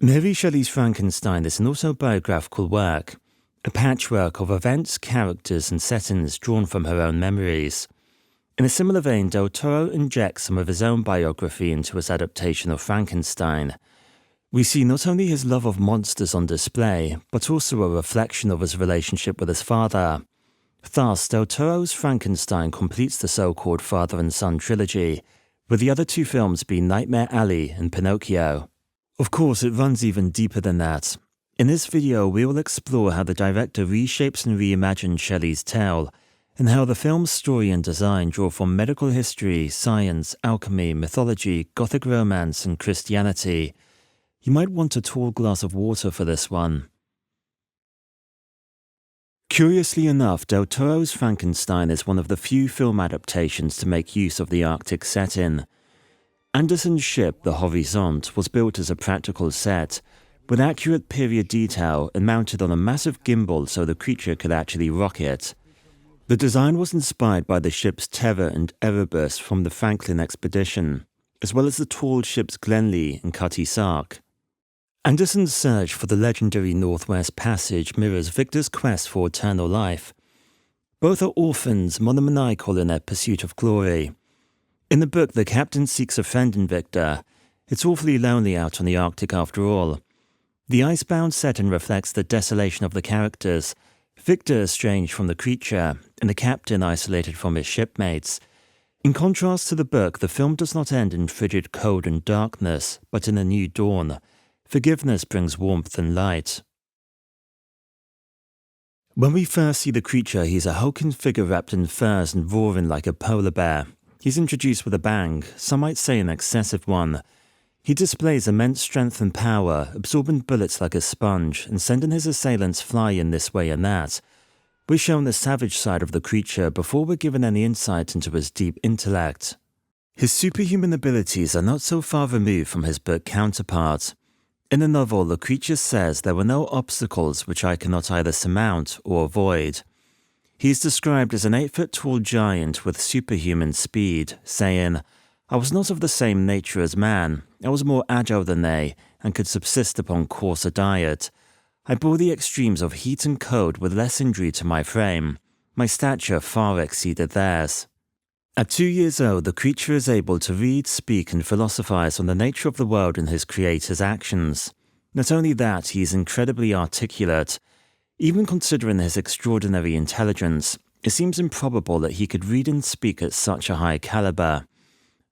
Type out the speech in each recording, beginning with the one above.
Mary Shelley's Frankenstein is an autobiographical work, a patchwork of events, characters, and settings drawn from her own memories. In a similar vein, Del Toro injects some of his own biography into his adaptation of Frankenstein. We see not only his love of monsters on display, but also a reflection of his relationship with his father. Thus, Del Toro's Frankenstein completes the so-called father and son trilogy, with the other two films being Nightmare Alley and Pinocchio. Of course, it runs even deeper than that. In this video, we will explore how the director reshapes and reimagines Shelley's tale, and how the film's story and design draw from medical history, science, alchemy, mythology, Gothic romance, and Christianity. You might want a tall glass of water for this one. Curiously enough, Del Toro's Frankenstein is one of the few film adaptations to make use of the Arctic setting. Anderson's ship, the Horizont, was built as a practical set, with accurate period detail and mounted on a massive gimbal so the creature could actually rocket. The design was inspired by the ships Terror and Erebus from the Franklin expedition, as well as the tall ships Glenlee and Cutty Sark. Anderson's search for the legendary Northwest Passage mirrors Victor's quest for eternal life. Both are orphans, monomaniacal in their pursuit of glory. In the book, the captain seeks a friend in Victor. It's awfully lonely out on the Arctic after all. The icebound setting reflects the desolation of the characters, Victor estranged from the creature, and the captain isolated from his shipmates. In contrast to the book, the film does not end in frigid cold and darkness, but in a new dawn. Forgiveness brings warmth and light. When we first see the creature, he's a hulking figure wrapped in furs and roaring like a polar bear. He's introduced with a bang, some might say an excessive one. He displays immense strength and power, absorbing bullets like a sponge and sending his assailants flying this way and that. We're shown the savage side of the creature before we're given any insight into his deep intellect. His superhuman abilities are not so far removed from his book counterpart. In the novel, the creature says there were no obstacles which I cannot either surmount or avoid. He is described as an 8-foot-tall giant with superhuman speed, saying, "I was not of the same nature as man. I was more agile than they, and could subsist upon coarser diet. I bore the extremes of heat and cold with less injury to my frame. My stature far exceeded theirs." At 2 years old, the creature is able to read, speak, and philosophize on the nature of the world and his creator's actions. Not only that, he is incredibly articulate. Even considering his extraordinary intelligence, it seems improbable that he could read and speak at such a high caliber.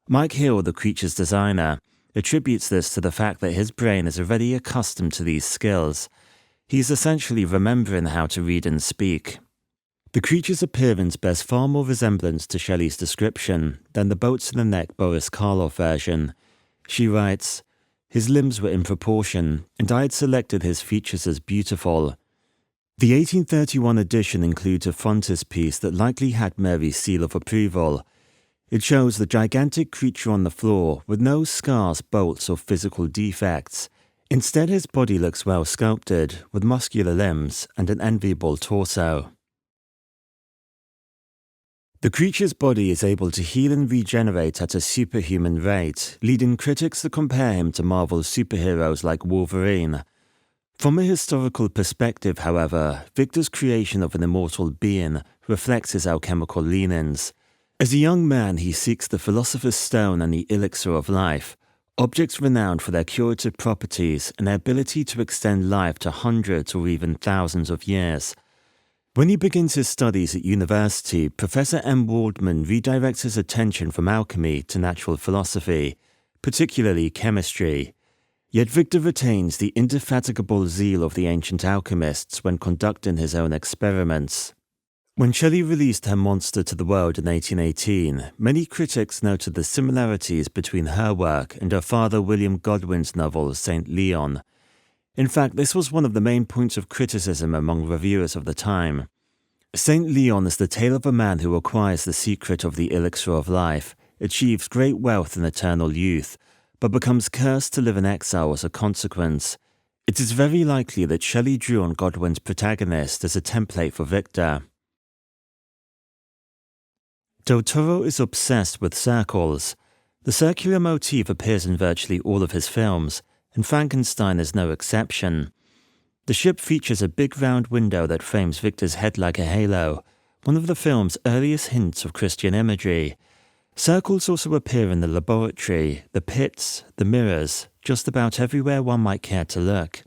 Mike Hill, the creature's designer, attributes this to the fact that his brain is already accustomed to these skills. He is essentially remembering how to read and speak. The creature's appearance bears far more resemblance to Shelley's description than the boats-in-the-neck Boris Karloff version. She writes, "His limbs were in proportion, and I had selected his features as beautiful." The 1831 edition includes a frontispiece that likely had Mary's seal of approval. It shows the gigantic creature on the floor with no scars, bolts, or physical defects. Instead, his body looks well sculpted, with muscular limbs and an enviable torso. The creature's body is able to heal and regenerate at a superhuman rate, leading critics to compare him to Marvel's superheroes like Wolverine. From a historical perspective, however, Victor's creation of an immortal being reflects his alchemical leanings. As a young man, he seeks the Philosopher's Stone and the Elixir of Life, objects renowned for their curative properties and their ability to extend life to hundreds or even thousands of years. When he begins his studies at university, Professor M. Waldman redirects his attention from alchemy to natural philosophy, particularly chemistry. Yet Victor retains the indefatigable zeal of the ancient alchemists when conducting his own experiments. When Shelley released her monster to the world in 1818, many critics noted the similarities between her work and her father William Godwin's novel St. Leon. In fact, this was one of the main points of criticism among reviewers of the time. St. Leon is the tale of a man who acquires the secret of the elixir of life, achieves great wealth and eternal youth, but becomes cursed to live in exile as a consequence. It is very likely that Shelley drew on Godwin's protagonist as a template for Victor. Del Toro is obsessed with circles. The circular motif appears in virtually all of his films, and Frankenstein is no exception. The ship features a big round window that frames Victor's head like a halo, one of the film's earliest hints of Christian imagery. Circles also appear in the laboratory, the pits, the mirrors, just about everywhere one might care to look.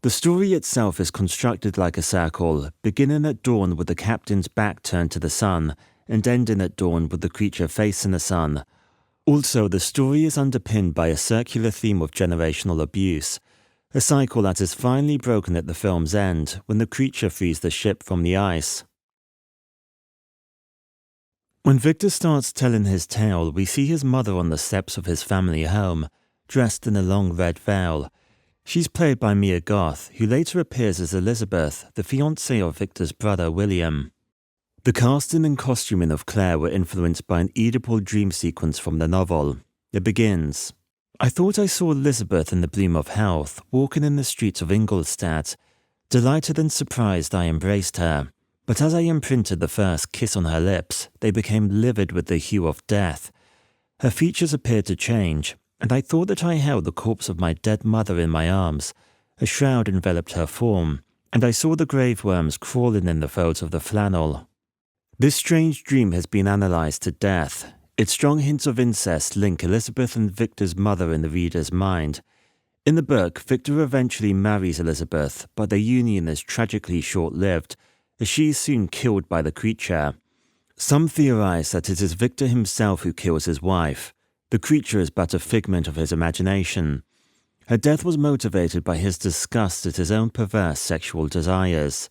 The story itself is constructed like a circle, beginning at dawn with the captain's back turned to the sun, and ending at dawn with the creature facing the sun. Also, the story is underpinned by a circular theme of generational abuse, a cycle that is finally broken at the film's end when the creature frees the ship from the ice. When Victor starts telling his tale, we see his mother on the steps of his family home, dressed in a long red veil. She's played by Mia Goth, who later appears as Elizabeth, the fiancée of Victor's brother William. The casting and costuming of Claire were influenced by an Oedipal dream sequence from the novel. It begins, "I thought I saw Elizabeth in the bloom of health, walking in the streets of Ingolstadt. Delighted and surprised I embraced her. But as I imprinted the first kiss on her lips, they became livid with the hue of death. Her features appeared to change, and I thought that I held the corpse of my dead mother in my arms. A shroud enveloped her form, and I saw the grave worms crawling in the folds of the flannel." This strange dream has been analysed to death. Its strong hints of incest link Elizabeth and Victor's mother in the reader's mind. In the book, Victor eventually marries Elizabeth, but their union is tragically short-lived, as she is soon killed by the creature. Some theorize that it is Victor himself who kills his wife. The creature is but a figment of his imagination. Her death was motivated by his disgust at his own perverse sexual desires.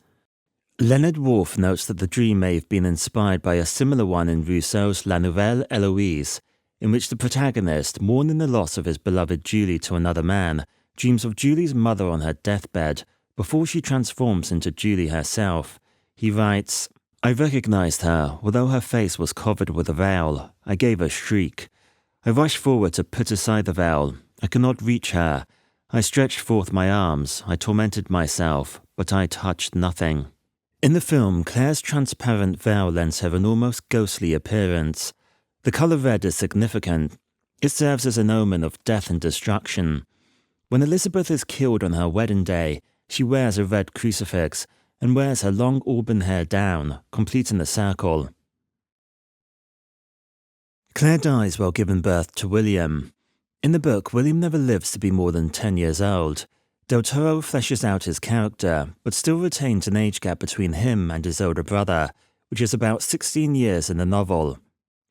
Leonard Woolf notes that the dream may have been inspired by a similar one in Rousseau's La Nouvelle Héloïse, in which the protagonist, mourning the loss of his beloved Julie to another man, dreams of Julie's mother on her deathbed before she transforms into Julie herself. He writes, "I recognized her, although her face was covered with a veil. I gave a shriek. I rushed forward to put aside the veil. I could not reach her. I stretched forth my arms. I tormented myself, but I touched nothing." In the film, Claire's transparent veil lends her an almost ghostly appearance. The color red is significant. It serves as an omen of death and destruction. When Elizabeth is killed on her wedding day, she wears a red crucifix and wears her long auburn hair down, completing the circle. Claire dies while giving birth to William. In the book, William never lives to be more than 10 years old. Del Toro fleshes out his character, but still retains an age gap between him and his older brother, which is about 16 years in the novel.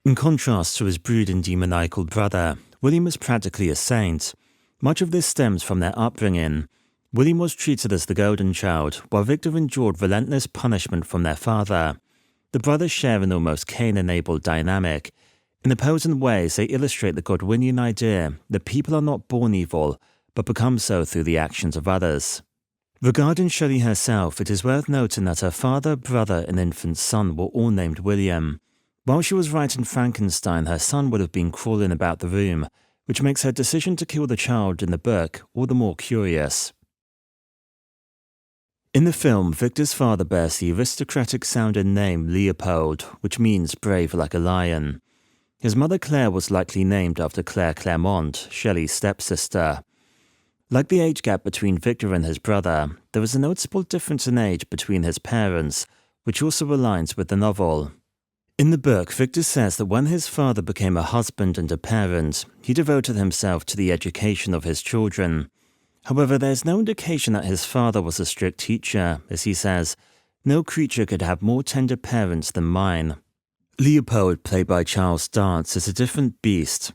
In contrast to his brooding demoniacal brother, William is practically a saint. Much of this stems from their upbringing. William was treated as the golden child, while Victor endured relentless punishment from their father. The brothers share an almost Cain-enabled dynamic. In opposing ways, they illustrate the Godwinian idea that people are not born evil, but become so through the actions of others. Regarding Shelley herself, it is worth noting that her father, brother, and infant son were all named William. While she was writing Frankenstein, her son would have been crawling about the room, which makes her decision to kill the child in the book all the more curious. In the film, Victor's father bears the aristocratic-sounding name Leopold, which means brave like a lion. His mother Claire was likely named after Claire Clairmont, Shelley's stepsister. Like the age gap between Victor and his brother, there is a noticeable difference in age between his parents, which also aligns with the novel. In the book, Victor says that when his father became a husband and a parent, he devoted himself to the education of his children. However, there is no indication that his father was a strict teacher, as he says, "No creature could have more tender parents than mine." Leopold, played by Charles Dance, is a different beast.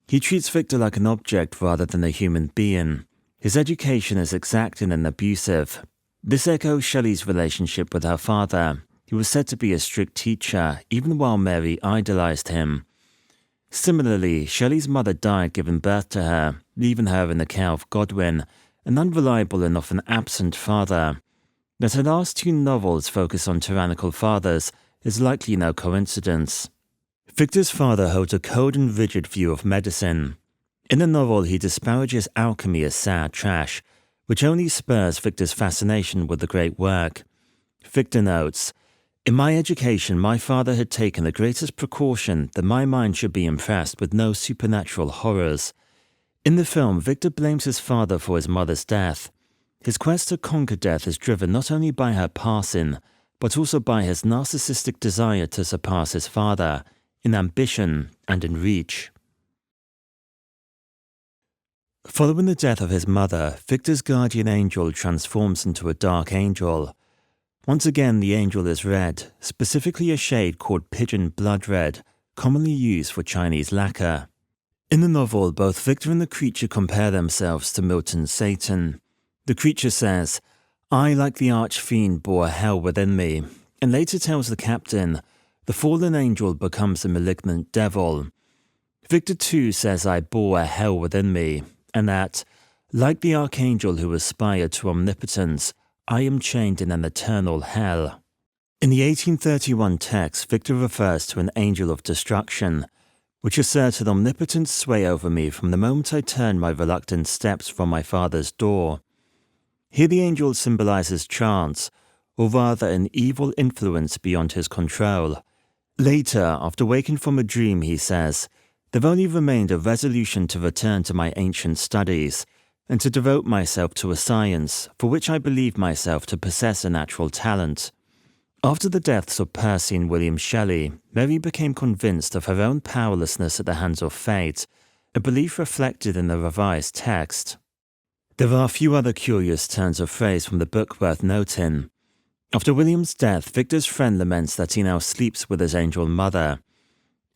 He treats Victor like an object rather than a human being. His education is exacting and abusive. This echoes Shelley's relationship with her father. He was said to be a strict teacher, even while Mary idolized him. Similarly, Shelley's mother died giving birth to her, leaving her in the care of Godwin, an unreliable and often absent father. That her last two novels focus on tyrannical fathers is likely no coincidence. Victor's father holds a cold and rigid view of medicine. In the novel, he disparages alchemy as sad trash, which only spurs Victor's fascination with the great work. Victor notes, "In my education, my father had taken the greatest precaution that my mind should be impressed with no supernatural horrors. In the film, Victor blames his father for his mother's death. His quest to conquer death is driven not only by her passing, but also by his narcissistic desire to surpass his father, in ambition and in reach. Following the death of his mother, Victor's guardian angel transforms into a dark angel. Once again, the angel is red, specifically a shade called pigeon blood red, commonly used for Chinese lacquer. In the novel, both Victor and the creature compare themselves to Milton's Satan. The creature says, "I, like the arch-fiend, bore hell within me," and later tells the captain, the fallen angel becomes a malignant devil. Victor too says, "I bore a hell within me," and that, like the archangel who aspired to omnipotence, I am chained in an eternal hell. In the 1831 text, Victor refers to an angel of destruction, which asserted omnipotent sway over me from the moment I turned my reluctant steps from my father's door. Here the angel symbolizes chance, or rather an evil influence beyond his control. Later, after waking from a dream, he says, "There only remained a resolution to return to my ancient studies, and to devote myself to a science for which I believe myself to possess a natural talent." After the deaths of Percy and William Shelley, Mary became convinced of her own powerlessness at the hands of fate, a belief reflected in the revised text. There are a few other curious turns of phrase from the book worth noting. After William's death, Victor's friend laments that he now sleeps with his angel mother.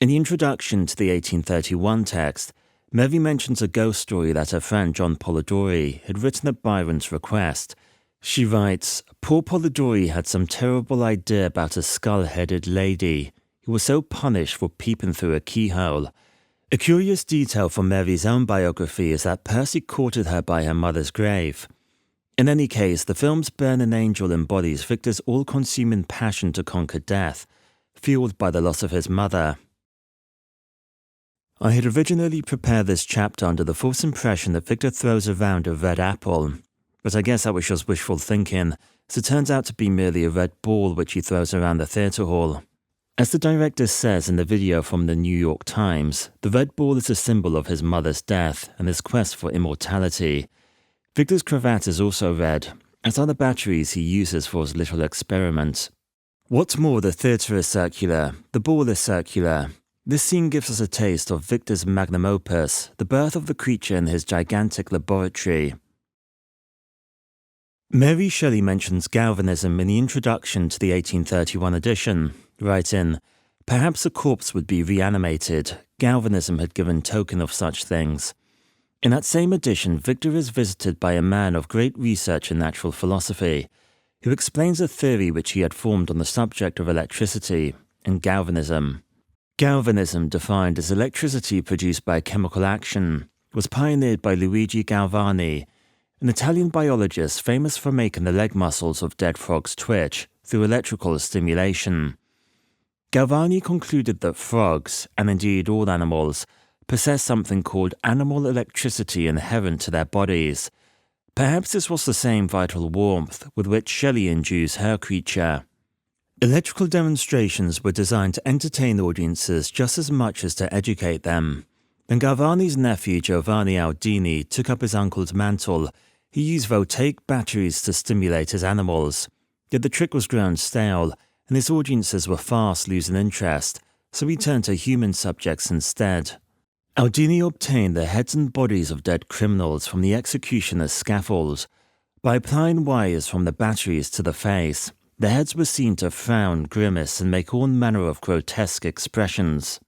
In the introduction to the 1831 text, Mary mentions a ghost story that her friend John Polidori had written at Byron's request. She writes, "Poor Polidori had some terrible idea about a skull-headed lady who was so punished for peeping through a keyhole." A curious detail from Mary's own biography is that Percy courted her by her mother's grave. In any case, the film's burning angel embodies Victor's all-consuming passion to conquer death, fueled by the loss of his mother. I had originally prepared this chapter under the false impression that Victor throws around a red apple, but I guess that was just wishful thinking, as it turns out to be merely a red ball which he throws around the theatre hall. As the director says in the video from the New York Times, the red ball is a symbol of his mother's death and his quest for immortality. Victor's cravat is also red, as are the batteries he uses for his little experiment. What's more, the theatre is circular, the ball is circular. This scene gives us a taste of Victor's magnum opus, the birth of the creature in his gigantic laboratory. Mary Shelley mentions Galvanism in the introduction to the 1831 edition, writing, "Perhaps a corpse would be reanimated. Galvanism had given token of such things." In that same edition, Victor is visited by a man of great research in natural philosophy, who explains a theory which he had formed on the subject of electricity and galvanism. Galvanism, defined as electricity produced by chemical action, was pioneered by Luigi Galvani, an Italian biologist famous for making the leg muscles of dead frogs twitch through electrical stimulation. Galvani concluded that frogs, and indeed all animals, possess something called animal electricity inherent to their bodies. Perhaps this was the same vital warmth with which Shelley induced her creature. Electrical demonstrations were designed to entertain audiences just as much as to educate them. When Galvani's nephew Giovanni Aldini took up his uncle's mantle, he used voltaic batteries to stimulate his animals. Yet the trick was grown stale, and his audiences were fast losing interest, so he turned to human subjects instead. Aldini obtained the heads and bodies of dead criminals from the executioner's scaffold. By applying wires from the batteries to the face, the heads were seen to frown, grimace, and make all manner of grotesque expressions.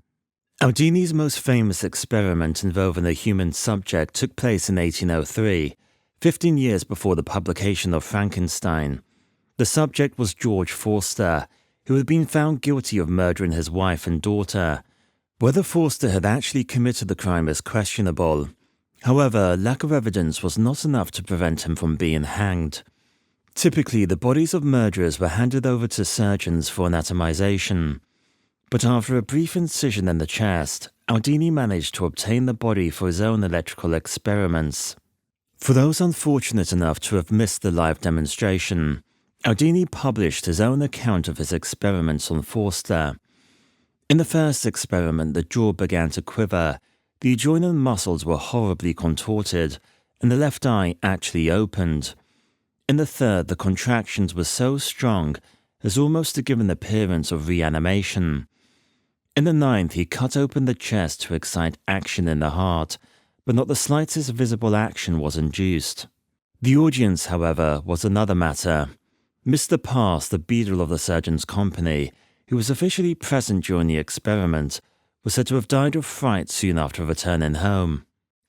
Aldini's most famous experiment involving a human subject took place in 1803, 15 years before the publication of Frankenstein. The subject was George Forster, who had been found guilty of murdering his wife and daughter. Whether Forster had actually committed the crime is questionable. However, lack of evidence was not enough to prevent him from being hanged. Typically, the bodies of murderers were handed over to surgeons for anatomization. But after a brief incision in the chest, Aldini managed to obtain the body for his own electrical experiments. For those unfortunate enough to have missed the live demonstration, Aldini published his own account of his experiments on Forster. In the first experiment, the jaw began to quiver, the adjoining muscles were horribly contorted, and the left eye actually opened. In the third, the contractions were so strong as almost to give an appearance of reanimation. In the ninth, he cut open the chest to excite action in the heart, but not the slightest visible action was induced. The audience, however, was another matter. Mr. Pass, the beadle of the surgeon's company, who was officially present during the experiment, was said to have died of fright soon after returning home.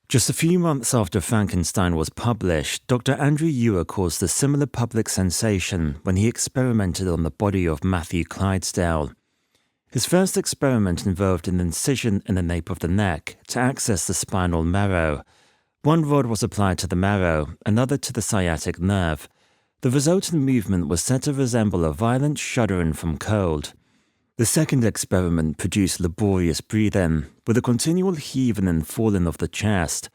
Just a few months after Frankenstein was published, Dr. Andrew Ewer caused a similar public sensation when he experimented on the body of Matthew Clydesdale. His first experiment involved an incision in the nape of the neck to access the spinal marrow. One rod was applied to the marrow, another to the sciatic nerve. The resultant movement was said to resemble a violent shuddering from cold. The second experiment produced laborious breathing, with a continual heaving and falling of the chest.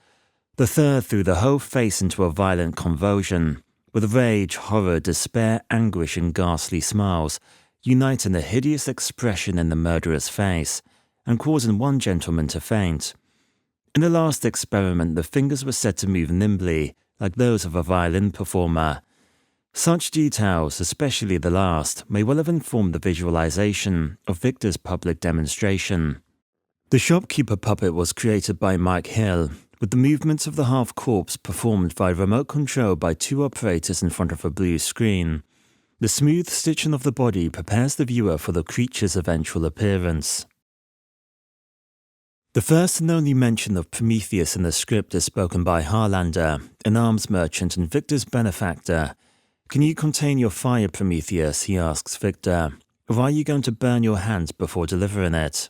The third threw the whole face into a violent convulsion, with rage, horror, despair, anguish, and ghastly smiles, uniting a hideous expression in the murderer's face, and causing one gentleman to faint. In the last experiment, the fingers were said to move nimbly, like those of a violin performer. Such details, especially the last, may well have informed the visualization of Victor's public demonstration. The shopkeeper puppet was created by Mike Hill, with the movements of the half-corpse performed by remote control by two operators in front of a blue screen. The smooth stitching of the body prepares the viewer for the creature's eventual appearance. The first and only mention of Prometheus in the script is spoken by Harlander, an arms merchant and Victor's benefactor. "Can you contain your fire, Prometheus?" he asks Victor, "or are you going to burn your hands before delivering it?"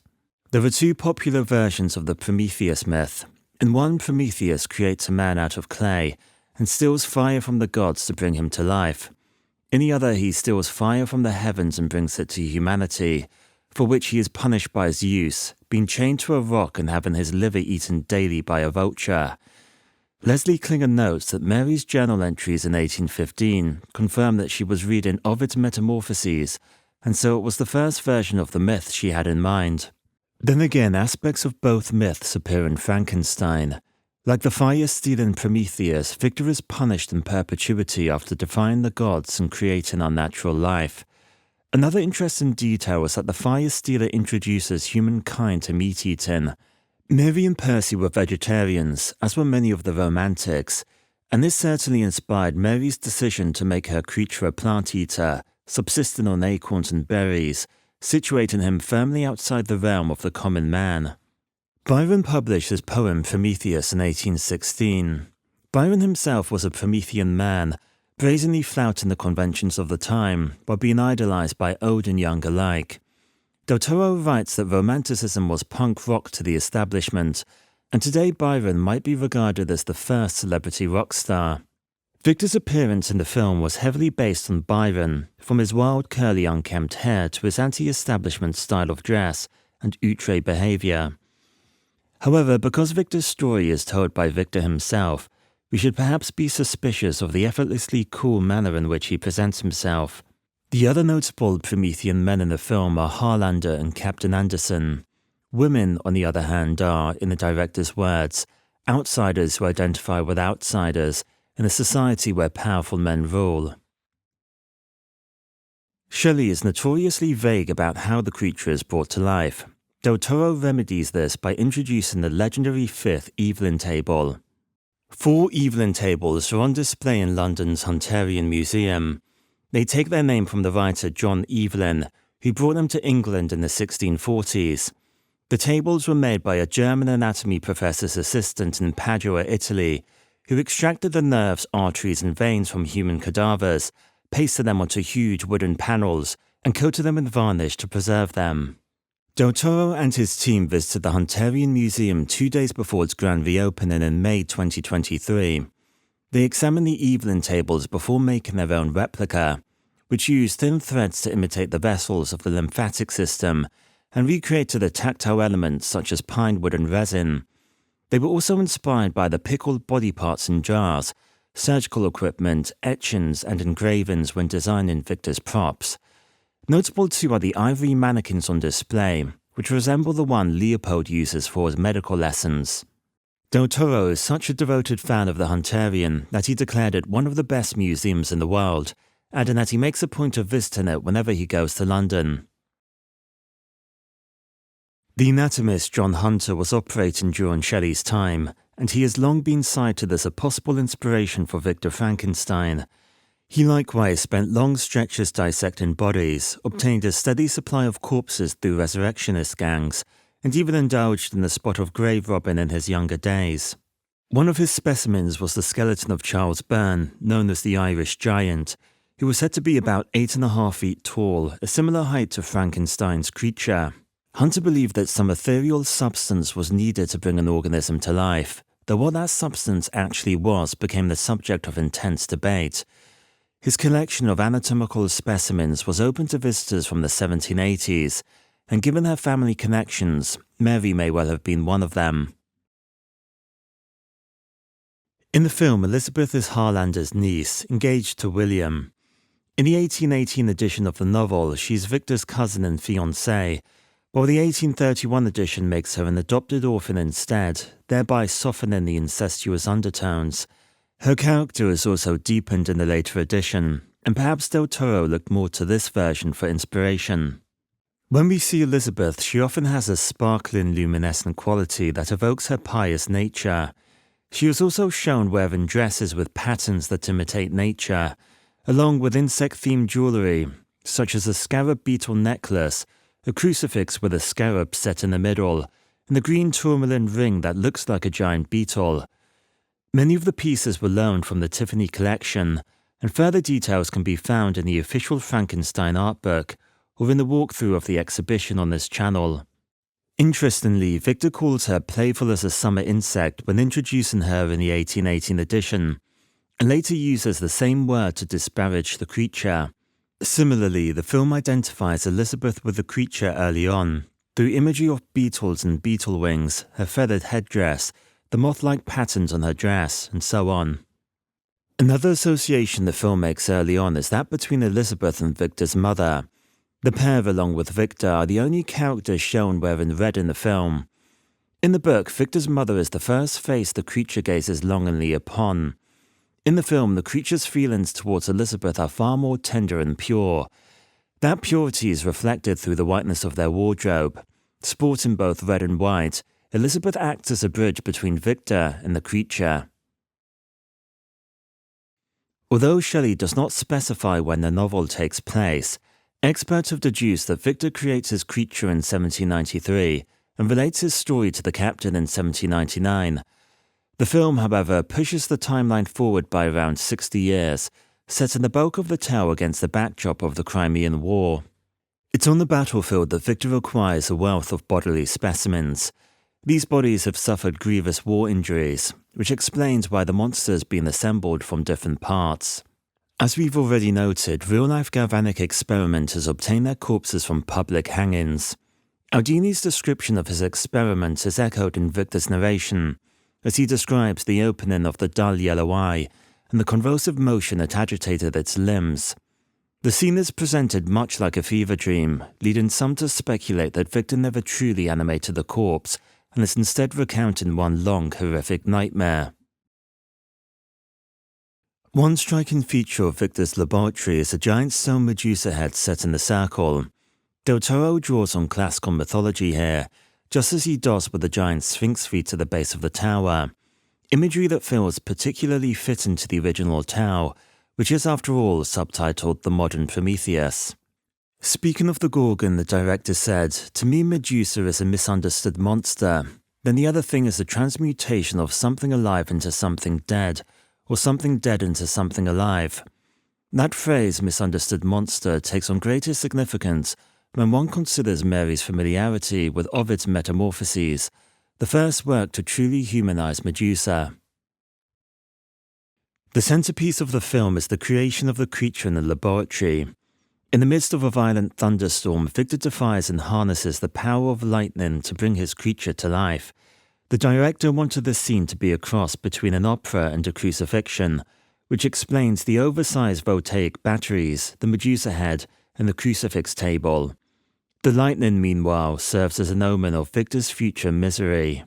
There are two popular versions of the Prometheus myth. In one, Prometheus creates a man out of clay and steals fire from the gods to bring him to life. In the other, he steals fire from the heavens and brings it to humanity, for which he is punished by his use, being chained to a rock and having his liver eaten daily by a vulture. Leslie Klinger notes that Mary's journal entries in 1815 confirm that she was reading Ovid's Metamorphoses, and so it was the first version of the myth she had in mind. Then again, aspects of both myths appear in Frankenstein. Like the fire-stealing Prometheus, Victor is punished in perpetuity after defying the gods and creating unnatural life. Another interesting detail is that the fire-stealer introduces humankind to meat-eating. Mary and Percy were vegetarians, as were many of the Romantics, and this certainly inspired Mary's decision to make her creature a plant-eater, subsisting on acorns and berries, situating him firmly outside the realm of the common man. Byron published his poem Prometheus in 1816. Byron himself was a Promethean man, brazenly flouting the conventions of the time while being idolized by old and young alike. Del Toro writes that Romanticism was punk rock to the establishment, and today Byron might be regarded as the first celebrity rock star. Victor's appearance in the film was heavily based on Byron, from his wild curly unkempt hair to his anti-establishment style of dress and outre behavior. However, because Victor's story is told by Victor himself, we should perhaps be suspicious of the effortlessly cool manner in which he presents himself. The other notable Promethean men in the film are Harlander and Captain Anderson. Women, on the other hand, are, in the director's words, outsiders who identify with outsiders in a society where powerful men rule. Shelley is notoriously vague about how the creature is brought to life. Del Toro remedies this by introducing the legendary fifth Evelyn Table. 4 Evelyn Tables are on display in London's Hunterian Museum. They take their name from the writer John Evelyn, who brought them to England in the 1640s. The tables were made by a German anatomy professor's assistant in Padua, Italy, who extracted the nerves, arteries, and veins from human cadavers, pasted them onto huge wooden panels, and coated them in varnish to preserve them. Del Toro and his team visited the Hunterian Museum 2 days before its grand reopening in May 2023. They examined the Evelyn tables before making their own replica, which used thin threads to imitate the vessels of the lymphatic system and recreated the tactile elements such as pine wood and resin. They were also inspired by the pickled body parts in jars, surgical equipment, etchings, and engravings when designing Victor's props. Notable too are the ivory mannequins on display, which resemble the one Leopold uses for his medical lessons. Del Toro is such a devoted fan of the Hunterian that he declared it one of the best museums in the world, adding that he makes a point of visiting it whenever he goes to London. The anatomist John Hunter was operating during Shelley's time, and he has long been cited as a possible inspiration for Victor Frankenstein. He likewise spent long stretches dissecting bodies, obtained a steady supply of corpses through resurrectionist gangs, and even indulged in the spot of grave robbing in his younger days. One of his specimens was the skeleton of Charles Byrne, known as the Irish Giant, who was said to be about 8.5 feet tall, a similar height to Frankenstein's creature. Hunter believed that some ethereal substance was needed to bring an organism to life, though what that substance actually was became the subject of intense debate. His collection of anatomical specimens was open to visitors from the 1780s, and given her family connections, Mary may well have been one of them. In the film, Elizabeth is Harlander's niece, engaged to William. In the 1818 edition of the novel, she is Victor's cousin and fiancée, while the 1831 edition makes her an adopted orphan instead, thereby softening the incestuous undertones. Her character is also deepened in the later edition, and perhaps Del Toro looked more to this version for inspiration. When we see Elizabeth, she often has a sparkling, luminescent quality that evokes her pious nature. She is also shown wearing dresses with patterns that imitate nature, along with insect-themed jewellery, such as a scarab beetle necklace, a crucifix with a scarab set in the middle, and a green tourmaline ring that looks like a giant beetle. Many of the pieces were loaned from the Tiffany collection, and further details can be found in the official Frankenstein art book, or in the walkthrough of the exhibition on this channel. Interestingly, Victor calls her playful as a summer insect when introducing her in the 1818 edition, and later uses the same word to disparage the creature. Similarly, the film identifies Elizabeth with the creature early on, through imagery of beetles and beetle wings, her feathered headdress, the moth-like patterns on her dress, and so on. Another association the film makes early on is that between Elizabeth and Victor's mother. The pair, along with Victor, are the only characters shown wearing red in the film. In the book, Victor's mother is the first face the creature gazes longingly upon. In the film, the creature's feelings towards Elizabeth are far more tender and pure. That purity is reflected through the whiteness of their wardrobe. Sporting both red and white, Elizabeth acts as a bridge between Victor and the creature. Although Shelley does not specify when the novel takes place, experts have deduced that Victor creates his creature in 1793 and relates his story to the captain in 1799. The film, however, pushes the timeline forward by around 60 years, setting the bulk of the tale against the backdrop of the Crimean War. It's on the battlefield that Victor acquires a wealth of bodily specimens. These bodies have suffered grievous war injuries, which explains why the monster has been assembled from different parts. As we've already noted, real-life galvanic experimenters obtain their corpses from public hangings. Aldini's description of his experiment is echoed in Victor's narration, as he describes the opening of the dull yellow eye and the convulsive motion that agitated its limbs. The scene is presented much like a fever dream, leading some to speculate that Victor never truly animated the corpse and is instead recounting one long, horrific nightmare. One striking feature of Victor's laboratory is a giant stone Medusa head set in a circle. Del Toro draws on classical mythology here, just as he does with the giant sphinx feet at the base of the tower, imagery that feels particularly fitting to the original tale, which is after all subtitled The Modern Prometheus. Speaking of the Gorgon, the director said, "To me Medusa is a misunderstood monster. Then the other thing is the transmutation of something alive into something dead, or something dead into something alive." That phrase, misunderstood monster, takes on greater significance when one considers Mary's familiarity with Ovid's Metamorphoses, the first work to truly humanize Medusa. The centerpiece of the film is the creation of the creature in the laboratory. In the midst of a violent thunderstorm, Victor defies and harnesses the power of lightning to bring his creature to life. The director wanted this scene to be a cross between an opera and a crucifixion, which explains the oversized voltaic batteries, the Medusa head, and the crucifix table. The lightning, meanwhile, serves as an omen of Victor's future misery.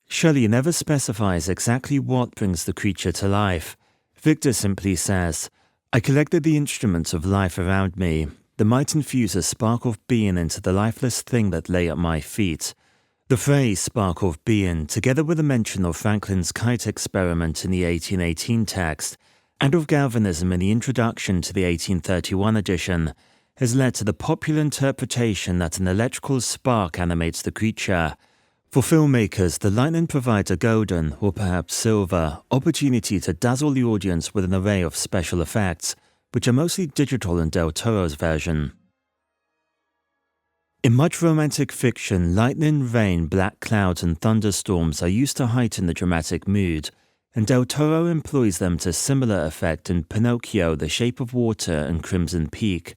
Shelley never specifies exactly what brings the creature to life. Victor simply says, "I collected the instruments of life around me, that might infuse a spark of being into the lifeless thing that lay at my feet." The phrase "spark of being," together with a mention of Franklin's kite experiment in the 1818 text, and of galvanism in the introduction to the 1831 edition, has led to the popular interpretation that an electrical spark animates the creature. For filmmakers, the lightning provides a golden, or perhaps silver, opportunity to dazzle the audience with an array of special effects, which are mostly digital in Del Toro's version. In much romantic fiction, lightning, rain, black clouds, and thunderstorms are used to heighten the dramatic mood, and Del Toro employs them to similar effect in Pinocchio, The Shape of Water, and Crimson Peak.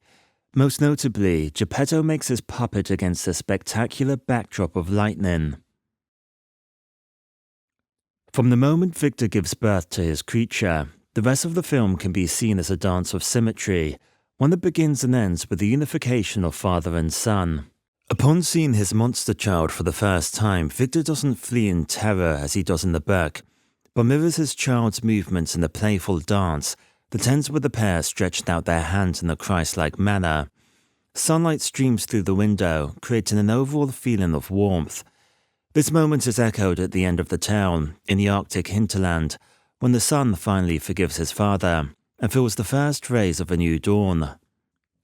Most notably, Geppetto makes his puppet against a spectacular backdrop of lightning. From the moment Victor gives birth to his creature, the rest of the film can be seen as a dance of symmetry, one that begins and ends with the unification of father and son. Upon seeing his monster child for the first time, Victor doesn't flee in terror as he does in the book, but mirrors his child's movements in a playful dance that ends with the pair stretched out their hands in a Christ-like manner. Sunlight streams through the window, creating an overall feeling of warmth. This moment is echoed at the end of the tale, in the Arctic hinterland, when the son finally forgives his father and feels the first rays of a new dawn.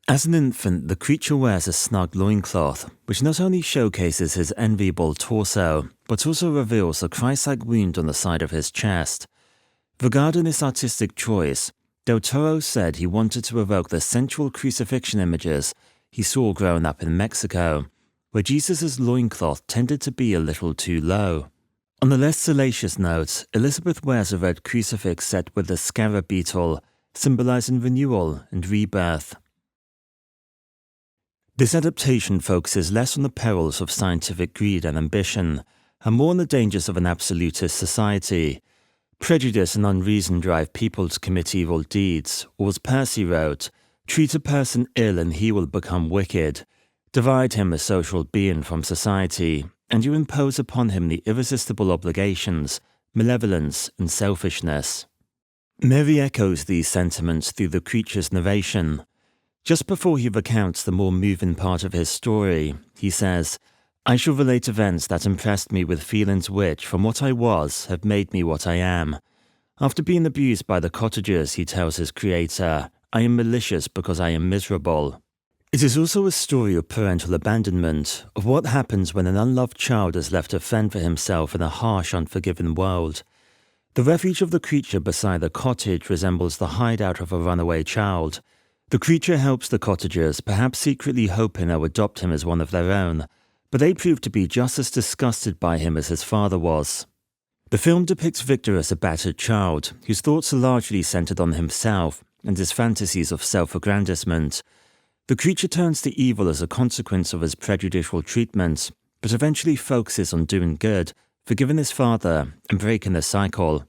As an infant, the creature wears a snug loincloth, which not only showcases his enviable torso, but also reveals a Christ-like wound on the side of his chest. Regarding this artistic choice, Del Toro said he wanted to evoke the sensual crucifixion images he saw growing up in Mexico, where Jesus' loincloth tended to be a little too low. On a less salacious note, Elizabeth wears a red crucifix set with a scarab beetle, symbolizing renewal and rebirth. This adaptation focuses less on the perils of scientific greed and ambition, and more on the dangers of an absolutist society. Prejudice and unreason drive people to commit evil deeds, or as Percy wrote, "Treat a person ill and he will become wicked. Divide him, a social being, from society, and you impose upon him the irresistible obligations, malevolence, and selfishness." Mary echoes these sentiments through the creature's narration. Just before he recounts the more moving part of his story, he says, "I shall relate events that impressed me with feelings which, from what I was, have made me what I am. After being abused by the cottagers, he tells his creator, I am malicious because I am miserable." It is also a story of parental abandonment, of what happens when an unloved child is left to fend for himself in a harsh, unforgiving world. The refuge of the creature beside the cottage resembles the hideout of a runaway child. The creature helps the cottagers, perhaps secretly hoping they'll adopt him as one of their own, but they prove to be just as disgusted by him as his father was. The film depicts Victor as a battered child, whose thoughts are largely centered on himself and his fantasies of self-aggrandizement. The creature turns to evil as a consequence of his prejudicial treatment, but eventually focuses on doing good, forgiving his father, and breaking the cycle.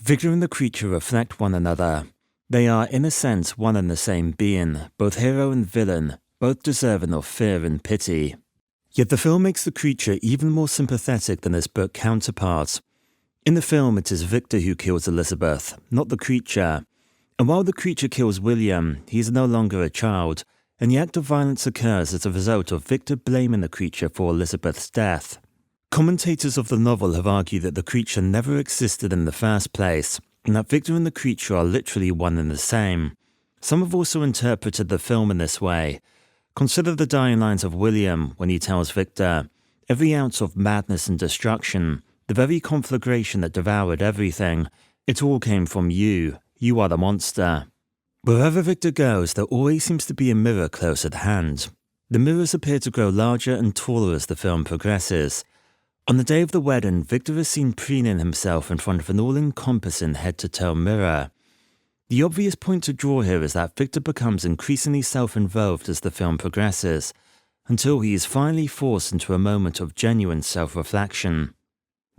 Victor and the creature reflect one another. They are, in a sense, one and the same being, both hero and villain, both deserving of fear and pity. Yet the film makes the creature even more sympathetic than his book counterpart. In the film, it is Victor who kills Elizabeth, not the creature. And while the creature kills William, he is no longer a child, and the act of violence occurs as a result of Victor blaming the creature for Elizabeth's death. Commentators of the novel have argued that the creature never existed in the first place, and that Victor and the creature are literally one and the same. Some have also interpreted the film in this way. Consider the dying lines of William when he tells Victor, "Every ounce of madness and destruction, the very conflagration that devoured everything, it all came from you. You are the monster." Wherever Victor goes, there always seems to be a mirror close at hand. The mirrors appear to grow larger and taller as the film progresses. On the day of the wedding, Victor is seen preening himself in front of an all-encompassing head-to-toe mirror. The obvious point to draw here is that Victor becomes increasingly self-involved as the film progresses, until he is finally forced into a moment of genuine self-reflection.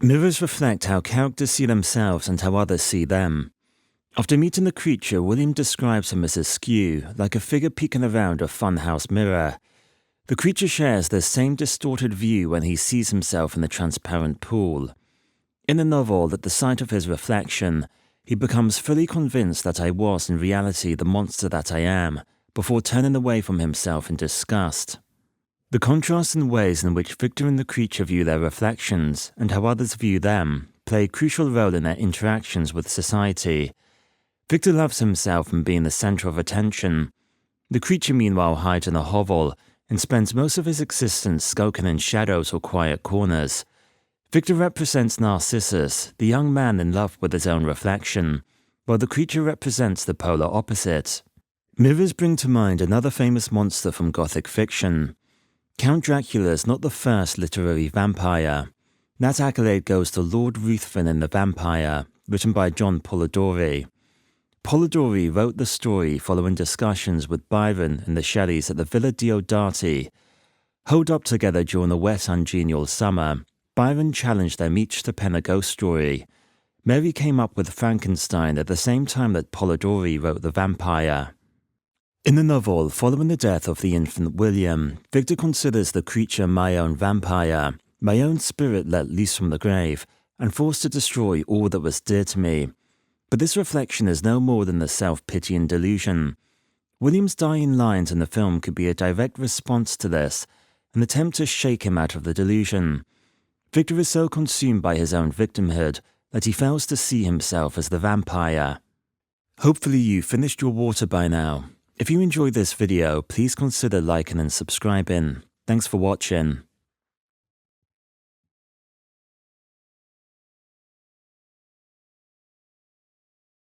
Mirrors reflect how characters see themselves and how others see them. After meeting the creature, William describes him as askew, like a figure peeking around a funhouse mirror. The creature shares the same distorted view when he sees himself in the transparent pool. In the novel, at the sight of his reflection, he becomes fully convinced that I was in reality the monster that I am, before turning away from himself in disgust. The contrast in ways in which Victor and the creature view their reflections, and how others view them, play a crucial role in their interactions with society. Victor loves himself and being the center of attention. The creature meanwhile hides in a hovel, and spends most of his existence skulking in shadows or quiet corners. Victor represents Narcissus, the young man in love with his own reflection, while the creature represents the polar opposite. Mirrors bring to mind another famous monster from Gothic fiction. Count Dracula is not the first literary vampire. That accolade goes to Lord Ruthven in The Vampire, written by John Polidori. Polidori wrote the story following discussions with Byron and the Shelleys at the Villa Diodati. Holed up together during a wet, ungenial summer, Byron challenged them each to pen a ghost story. Mary came up with Frankenstein at the same time that Polidori wrote The Vampire. In the novel, following the death of the infant William, Victor considers the creature my own vampire, my own spirit let loose from the grave, and forced to destroy all that was dear to me. But this reflection is no more than the self-pitying delusion. William's dying lines in the film could be a direct response to this, an attempt to shake him out of the delusion. Victor is so consumed by his own victimhood that he fails to see himself as the vampire. Hopefully you finished your water by now. If you enjoyed this video, please consider liking and subscribing. Thanks for watching.